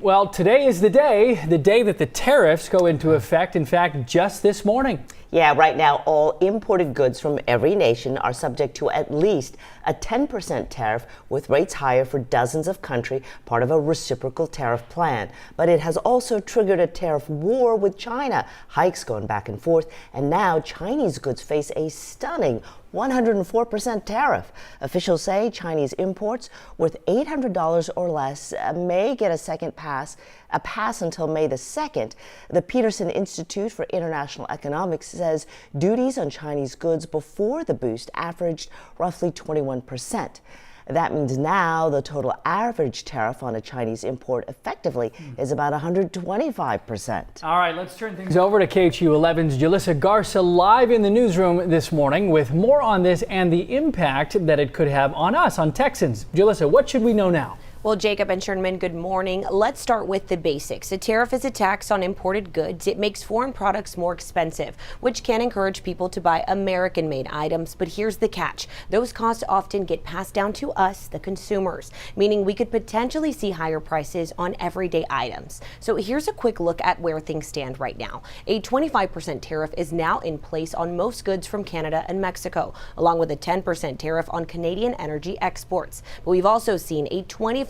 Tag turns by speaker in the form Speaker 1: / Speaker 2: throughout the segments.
Speaker 1: Well, today is the day that the tariffs go into effect. In fact, just this morning.
Speaker 2: Yeah, right now, all imported goods from every nation are subject to at least a 10% tariff, with rates higher for dozens of countries, part of a reciprocal tariff plan. But it has also triggered a tariff war with China, hikes going back and forth, and now Chinese goods face a stunning 104% tariff. Officials say Chinese imports worth $800 or less may get a pass until May the 2nd. The Peterson Institute for International Economics says duties on Chinese goods before the boost averaged roughly 21%. That means now the total average tariff on a Chinese import effectively is about 125%.
Speaker 1: All right, let's turn things over to KHU11's Jalissa Garza live in the newsroom this morning with more on this and the impact that it could have on us, on Texans. Jalissa, what should we know now?
Speaker 3: Well, Jacob and Sherman, good morning. Let's start with the basics. A tariff is a tax on imported goods. It makes foreign products more expensive, which can encourage people to buy American-made items. But here's the catch. Those costs often get passed down to us, the consumers, meaning we could potentially see higher prices on everyday items. So here's a quick look at where things stand right now. A 25% tariff is now in place on most goods from Canada and Mexico, along with a 10% tariff on Canadian energy exports. But we've also seen a 25%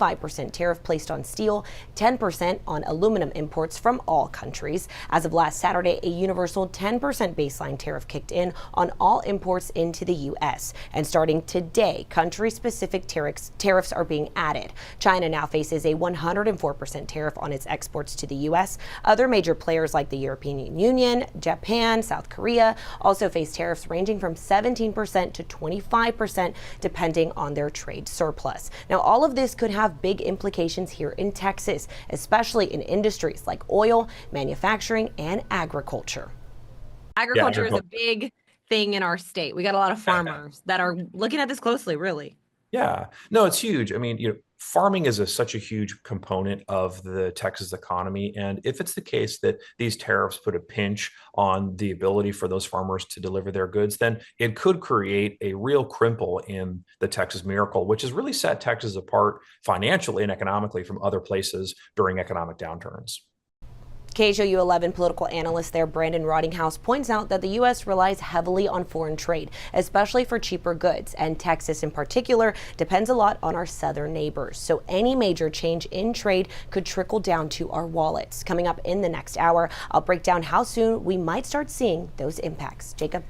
Speaker 3: tariff placed on steel, 10% on aluminum imports from all countries. As of last Saturday, a universal 10% baseline tariff kicked in on all imports into the U.S. And starting today, country-specific tariffs are being added. China now faces a 104% tariff on its exports to the U.S. Other major players like the European Union, Japan, South Korea also face tariffs ranging from 17% to 25%, depending on their trade surplus. Now, all of this could have big implications here in Texas, especially in industries like oil, manufacturing, and agriculture.
Speaker 4: Agriculture is a big thing in our state. We got a lot of farmers that are looking at this closely, really.
Speaker 5: Yeah, no, it's huge. I mean, farming is such a huge component of the Texas economy. And if it's the case that these tariffs put a pinch on the ability for those farmers to deliver their goods, then it could create a real crimple in the Texas miracle, which has really set Texas apart financially and economically from other places during economic downturns.
Speaker 3: KHOU11 political analyst there, Brandon Rottinghouse, points out that the U.S. relies heavily on foreign trade, especially for cheaper goods, and Texas in particular depends a lot on our southern neighbors. So any major change in trade could trickle down to our wallets. Coming up in the next hour, I'll break down how soon we might start seeing those impacts. Jacob?